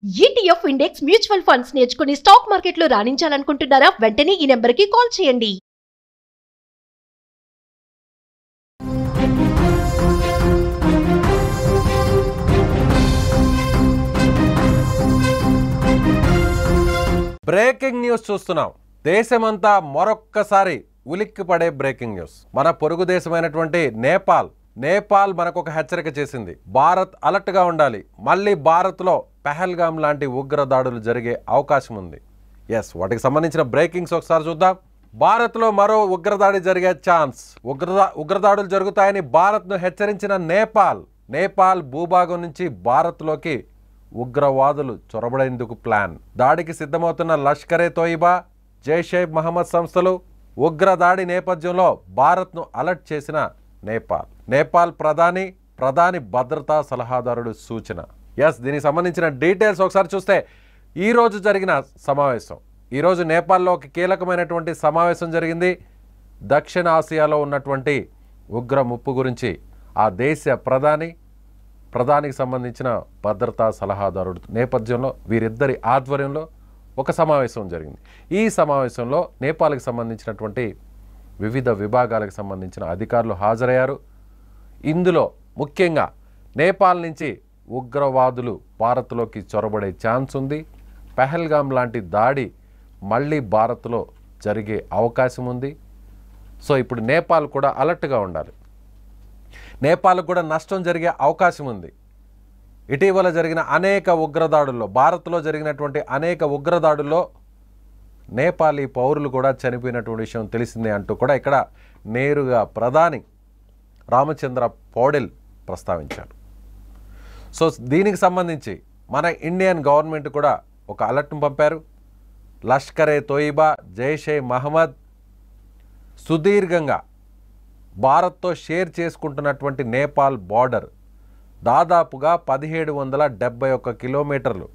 ETF index mutual funds నేర్చుకుని stock మార్కెట్లో రాణించాలనుకుంటున్నారా? వెంటనే ఈ నెంబర్కి కాల్ చేయండి. బ్రేకింగ్ న్యూస్ చూస్తున్నాం. దేశమంతా మరొక్కసారి ఉలిక్కిపడే బ్రేకింగ్ న్యూస్. మన పొరుగు దేశమైనటువంటి నేపాల్ మనకు ఒక హెచ్చరిక చేసింది. భారత్ అలర్ట్ గా ఉండాలి. మళ్ళీ భారత్లో పెహల్గాం లాంటి ఉగ్ర దాడులు జరిగే అవకాశం ఉంది. వాటికి సంబంధించిన బ్రేకింగ్స్ ఒకసారి చూద్దాం. భారత్లో మరో ఉగ్రదాడి జరిగే ఛాన్స్. ఉగ్రదాడులు జరుగుతాయని భారత్ను హెచ్చరించిన నేపాల్ భూభాగం నుంచి భారత్లోకి ఉగ్రవాదులు చొరబడేందుకు ప్లాన్. దాడికి సిద్ధమవుతున్న లష్కరే తోయిబా, జైషే మహమ్మద్ సంస్థలు ఉగ్రదాడి నేపథ్యంలో భారత్ను అలర్ట్ చేసిన నేపాల్ ప్రధాని భద్రతా సలహాదారుడు సూచన. దీనికి సంబంధించిన డీటెయిల్స్ ఒకసారి చూస్తే ఈరోజు జరిగిన సమావేశం. ఈరోజు నేపాల్లో ఒక కీలకమైనటువంటి సమావేశం జరిగింది. దక్షిణ ఆసియాలో ఉన్నటువంటి ఉగ్ర ముప్పు గురించి ఆ దేశ ప్రధానికి సంబంధించిన భద్రతా సలహాదారుడు నేపథ్యంలో వీరిద్దరి ఆధ్వర్యంలో ఒక సమావేశం జరిగింది. ఈ సమావేశంలో నేపాల్కి సంబంధించినటువంటి వివిధ విభాగాలకు సంబంధించిన అధికారులు హాజరయ్యారు. ఇందులో ముఖ్యంగా నేపాల్ నుంచి ఉగ్రవాదులు భారత్లోకి చొరబడే ఛాన్స్ ఉంది. పెహల్గాం లాంటి దాడి మళ్ళీ భారత్లో జరిగే అవకాశం ఉంది. సో ఇప్పుడు నేపాల్ కూడా అలర్ట్గా ఉండాలి. నేపాల్ కూడా నష్టం జరిగే అవకాశం ఉంది. ఇటీవల జరిగిన అనేక ఉగ్రదాడుల్లో, భారత్లో జరిగినటువంటి అనేక ఉగ్రదాడుల్లో నేపాలీ పౌరులు కూడా చనిపోయినటువంటి విషయం తెలిసిందే అంటూ కూడా ఇక్కడ నేరుగా ప్రధాని రామచంద్ర పౌడెల్ ప్రస్తావించారు. సో దీనికి సంబంధించి మన ఇండియన్ గవర్నమెంట్ కూడా ఒక అలర్ట్ను పంపారు. లష్కరే తోయిబా, జైషే మహమ్మద్ సుదీర్ఘంగా భారత్తో షేర్ చేసుకుంటున్నటువంటి నేపాల్ బార్డర్ దాదాపుగా 1771 కిలోమీటర్లు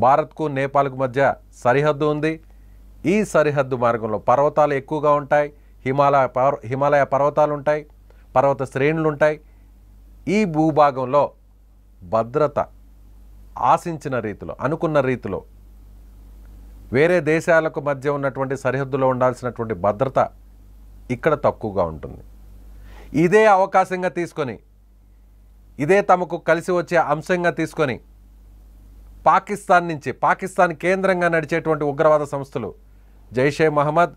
భారత్కు నేపాల్కు మధ్య సరిహద్దు ఉంది. ఈ సరిహద్దు మార్గంలో పర్వతాలు ఎక్కువగా ఉంటాయి. హిమాలయ పర్వతాలు ఉంటాయి, పర్వత శ్రేణులు ఉంటాయి. ఈ భూభాగంలో భద్రత ఆశించిన రీతిలో, అనుకున్న రీతిలో వేరే దేశాలకు మధ్య ఉన్నటువంటి సరిహద్దులో ఉండాల్సినటువంటి భద్రత ఇక్కడ తక్కువగా ఉంటుంది. ఇదే అవకాశంగా తీసుకొని, ఇదే తమకు కలిసి వచ్చే అంశంగా తీసుకొని పాకిస్తాన్ కేంద్రంగా నడిచేటువంటి ఉగ్రవాద సంస్థలు జైషే మహమ్మద్,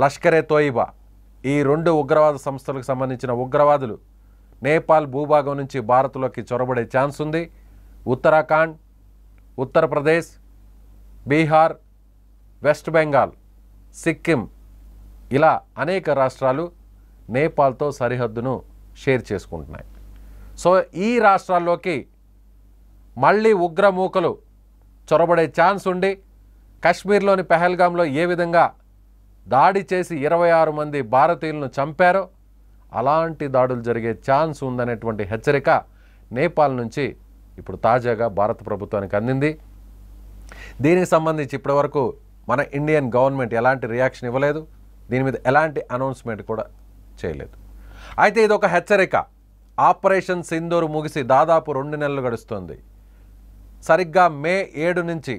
లష్కరే తోయిబా, ఈ రెండు ఉగ్రవాద సంస్థలకు సంబంధించిన ఉగ్రవాదులు నేపాల్ భూభాగం నుంచి భారత్లోకి చొరబడే ఛాన్స్ ఉంది. ఉత్తరాఖండ్, ఉత్తరప్రదేశ్, బీహార్, వెస్ట్ బెంగాల్, సిక్కిం ఇలా అనేక రాష్ట్రాలు నేపాల్తో సరిహద్దును షేర్ చేసుకుంటున్నాయి. సో ఈ రాష్ట్రాల్లోకి మళ్ళీ ఉగ్రమూకలు చొరబడే ఛాన్స్ ఉండి, కశ్మీర్లోని పెహల్గాంలో ఏ విధంగా దాడి చేసి 26 మంది భారతీయులను చంపారో అలాంటి దాడులు జరిగే ఛాన్స్ ఉందనేటువంటి హెచ్చరిక నేపాల్ నుంచి ఇప్పుడు తాజాగా భారత ప్రభుత్వానికి అందింది. దీనికి సంబంధించి ఇప్పటివరకు మన ఇండియన్ గవర్నమెంట్ ఎలాంటి రియాక్షన్ ఇవ్వలేదు. దీని మీద ఎలాంటి అనౌన్స్మెంట్ కూడా చేయలేదు. అయితే ఇది ఒక హెచ్చరిక. ఆపరేషన్ సింధూర్ ముగిసి దాదాపు 2 నెలలు గడుస్తుంది. సరిగ్గా మే 7 నుంచి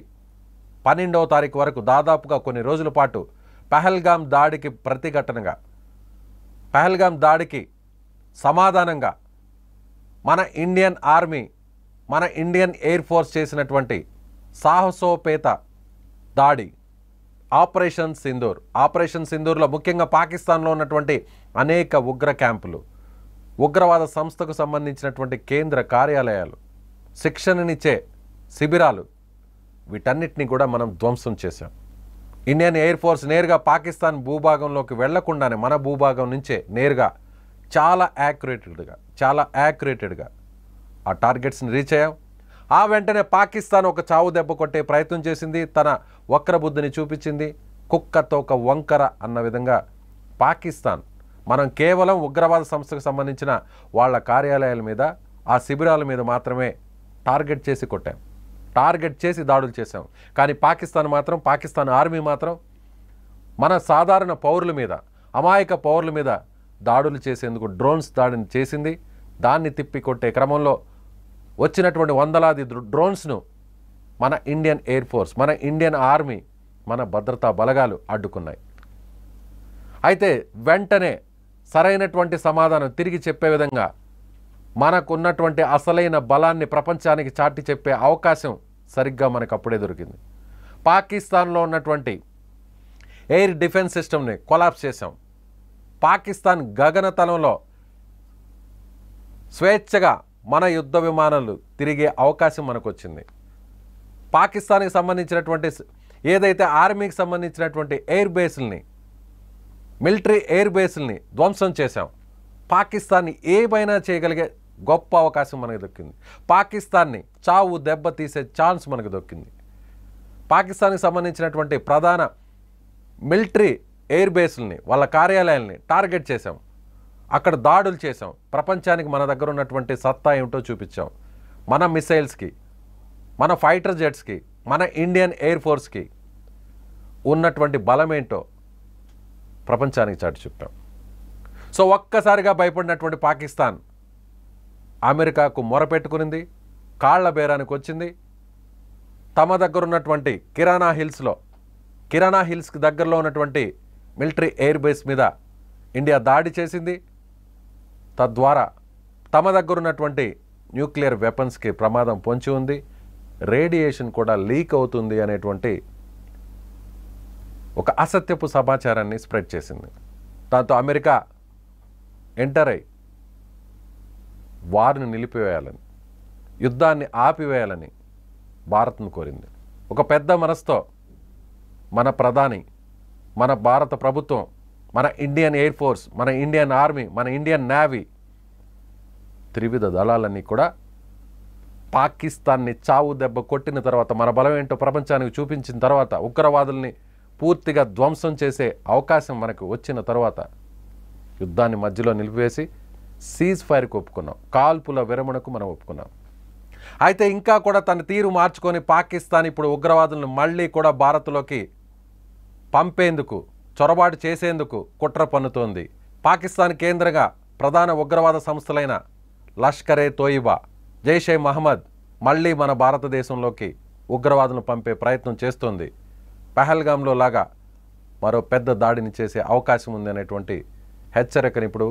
12వ తారీఖు వరకు దాదాపుగా కొన్ని రోజుల పాటు పెహల్గాం దాడికి ప్రతిఘటనగా, పెహల్గాం దాడికి సమాధానంగా మన ఇండియన్ ఆర్మీ, మన ఇండియన్ ఎయిర్ ఫోర్స్ చేసినటువంటి సాహసోపేత దాడి ఆపరేషన్ సింధూర్లో ముఖ్యంగా పాకిస్తాన్లో ఉన్నటువంటి అనేక ఉగ్ర క్యాంపులు, ఉగ్రవాద సంస్థకు సంబంధించినటువంటి కేంద్ర కార్యాలయాలు, శిక్షణనిచ్చే శిబిరాలు, వీటన్నిటిని కూడా మనం ధ్వంసం చేశాం. ఇండియన్ ఎయిర్ ఫోర్స్ నేరుగా పాకిస్తాన్ భూభాగంలోకి వెళ్లకుండానే మన భూభాగం నుంచే నేరుగా చాలా యాక్యురేటెడ్గా ఆ టార్గెట్స్ని రీచ్ అయ్యాం. ఆ వెంటనే పాకిస్తాన్ ఒక చావు దెబ్బ కొట్టే ప్రయత్నం చేసింది. తన వక్రబుద్ధిని చూపించింది. కుక్కతో ఒక వంకర అన్న విధంగా పాకిస్తాన్ మనం కేవలం ఉగ్రవాద సంస్థకు సంబంధించిన వాళ్ళ కార్యాలయాల మీద, ఆ శిబిరాల మీద మాత్రమే టార్గెట్ చేసి దాడులు చేశాం. కానీ పాకిస్తాన్ ఆర్మీ మాత్రం మన సాధారణ పౌరుల మీద, అమాయక పౌరుల మీద దాడులు చేసేందుకు డ్రోన్స్ దాడిని చేసింది. దాన్ని తిప్పికొట్టే క్రమంలో వచ్చినటువంటి వందలాది డ్రోన్స్ను మన ఇండియన్ ఎయిర్ ఫోర్స్, మన ఇండియన్ ఆర్మీ, మన భద్రతా బలగాలు అడ్డుకున్నాయి. అయితే వెంటనే సరైనటువంటి సమాధానం తిరిగి చెప్పే విధంగా మనకున్నటువంటి అసలైన బలాన్ని ప్రపంచానికి చాటి చెప్పే అవకాశం సరిగ్గా మనకు అప్పుడే దొరికింది. పాకిస్తాన్లో ఉన్నటువంటి ఎయిర్ డిఫెన్స్ సిస్టమ్ని కొలాప్స్ చేశాం. పాకిస్తాన్ గగనతలంలో స్వేచ్ఛగా మన యుద్ధ విమానాలు తిరిగే అవకాశం మనకు వచ్చింది. పాకిస్తాన్కి సంబంధించినటువంటి ఏదైతే ఆర్మీకి సంబంధించినటువంటి ఎయిర్ బేస్ల్ని, మిలిటరీ ఎయిర్ బేస్ల్ని ధ్వంసం చేశాం. పాకిస్తాన్ని ఏమైనా చేయగలిగే గొప్ప అవకాశం మనకు దొక్కింది. పాకిస్తాన్ని చావు దెబ్బ తీసే ఛాన్స్ మనకు దొక్కింది. పాకిస్తాన్కి సంబంధించినటువంటి ప్రధాన మిలిటరీ ఎయిర్ బేస్లని, వాళ్ళ కార్యాలయాల్ని టార్గెట్ చేశాం. అక్కడ దాడులు చేశాం. ప్రపంచానికి మన దగ్గర ఉన్నటువంటి సత్తా ఏమిటో చూపించాం. మన మిసైల్స్కి, మన ఫైటర్ జెట్స్కి, మన ఇండియన్ ఎయిర్ ఫోర్స్కి ఉన్నటువంటి బలమేంటో ప్రపంచానికి చాటి చెప్పాం. సో ఒక్కసారిగా భయపడినటువంటి పాకిస్తాన్ అమెరికాకు మొరపెట్టుకునింది, కాళ్ల బేరానికి వచ్చింది. తమ దగ్గర ఉన్నటువంటి కిరాణా హిల్స్కి దగ్గరలో ఉన్నటువంటి మిలిటరీ ఎయిర్ బేస్ మీద ఇండియా దాడి చేసింది. తద్వారా తమ దగ్గర ఉన్నటువంటి న్యూక్లియర్ వెపన్స్కి ప్రమాదం పొంచి ఉంది, రేడియేషన్ కూడా లీక్ అవుతుంది అనేటువంటి ఒక అసత్యపు సమాచారాన్ని స్ప్రెడ్ చేసింది. దాంతో అమెరికా ఎంటర్ అయి వారిని నిలిపివేయాలని, యుద్ధాన్ని ఆపివేయాలని భారత్ను కోరింది. ఒక పెద్ద మనసుతో మన ప్రధాని, మన భారత ప్రభుత్వం, మన ఇండియన్ ఎయిర్ ఫోర్స్, మన ఇండియన్ ఆర్మీ, మన ఇండియన్ నేవీ, త్రివిధ దళాలన్నీ కూడా పాకిస్తాన్ని చావు దెబ్బ కొట్టిన తర్వాత, మన బలం ఏంటో ప్రపంచానికి చూపించిన తర్వాత, ఉగ్రవాదుల్ని పూర్తిగా ధ్వంసం చేసే అవకాశం మనకు వచ్చిన తర్వాత యుద్ధాన్ని మధ్యలో నిలిపివేసి సీజ్ ఫైర్కి ఒప్పుకున్నాం. కాల్పుల విరమణకు మనం ఒప్పుకున్నాం. అయితే ఇంకా కూడా తన తీరు మార్చుకొని పాకిస్తాన్ ఇప్పుడు ఉగ్రవాదులను మళ్ళీ కూడా భారత్లోకి పంపేందుకు, చొరబాటు చేసేందుకు కుట్ర పన్నుతోంది. పాకిస్తాన్ కేంద్రంగా ప్రధాన ఉగ్రవాద సంస్థలైన లష్కరే తోయిబా, జైషే మహమ్మద్ మళ్ళీ మన భారతదేశంలోకి ఉగ్రవాదులను పంపే ప్రయత్నం చేస్తోంది. పహల్గామ్లో లాగా మరో పెద్ద దాడిని చేసే అవకాశం ఉంది అనేటువంటి హెచ్చరికను ఇప్పుడు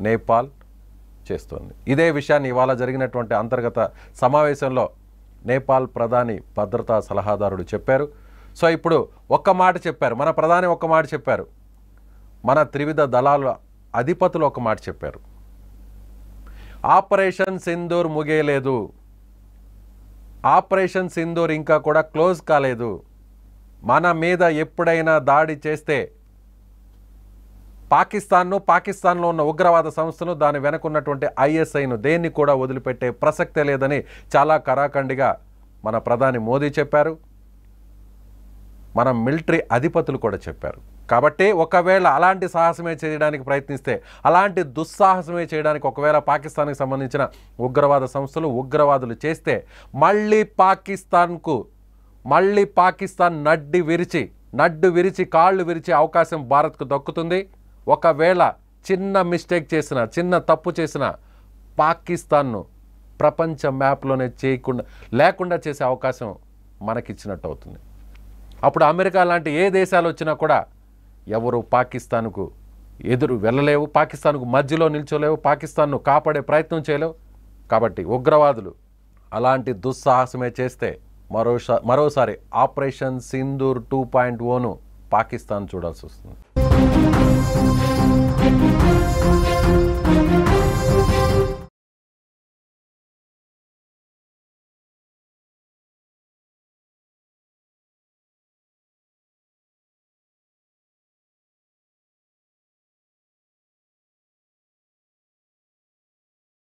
నేపాల్ చేస్తోంది. ఇదే విషయాన్ని ఇవాళ జరిగినటువంటి అంతర్గత సమావేశంలో నేపాల్ ప్రధాని భద్రతా సలహాదారుడు చెప్పారు. సో ఇప్పుడు ఒక్క మాట చెప్పారు, మన ప్రధాని ఒక్క మాట చెప్పారు, మన త్రివిధ దళాల అధిపతులు ఒక మాట చెప్పారు. ఆపరేషన్ సింధూర్ ముగియలేదు, ఆపరేషన్ సింధూర్ ఇంకా కూడా క్లోజ్ కాలేదు. మన మీద ఎప్పుడైనా దాడి చేస్తే పాకిస్తాన్లో ఉన్న ఉగ్రవాద సంస్థను, దాని వెనకున్నటువంటి ఐఎస్ఐను దేన్ని కూడా వదిలిపెట్టే ప్రసక్తే లేదని చాలా కరాఖండిగా మన ప్రధాని మోదీ చెప్పారు. మన మిలిటరీ అధిపతులు కూడా చెప్పారు. కాబట్టి ఒకవేళ అలాంటి సాహసమే చేయడానికి ప్రయత్నిస్తే, అలాంటి దుస్సాహసమే చేయడానికి ఒకవేళ పాకిస్తాన్కి సంబంధించిన ఉగ్రవాద సంస్థలు, ఉగ్రవాదులు చేస్తే మళ్ళీ పాకిస్తాన్ నడ్డు విరిచి కాళ్ళు విరిచే అవకాశం భారత్కు దక్కుతుంది. ఒకవేళ చిన్న మిస్టేక్ చేసిన, చిన్న తప్పు చేసిన పాకిస్తాన్ను ప్రపంచ మ్యాప్లోనే లేకుండా చేసే అవకాశం మనకిచ్చినట్టు అవుతుంది. అప్పుడు అమెరికా లాంటి ఏ దేశాలు వచ్చినా కూడా ఎవరు పాకిస్తాన్కు ఎదురు వెళ్ళలేవు, పాకిస్తాన్కు మధ్యలో నిల్చోలేవు, పాకిస్తాన్ను కాపాడే ప్రయత్నం చేయలేవు. కాబట్టి ఉగ్రవాదులు అలాంటి దుస్సాహసమే చేస్తే మరోసారి ఆపరేషన్ సింధూర్ 2.0ను పాకిస్తాన్ చూడాల్సి వస్తుంది.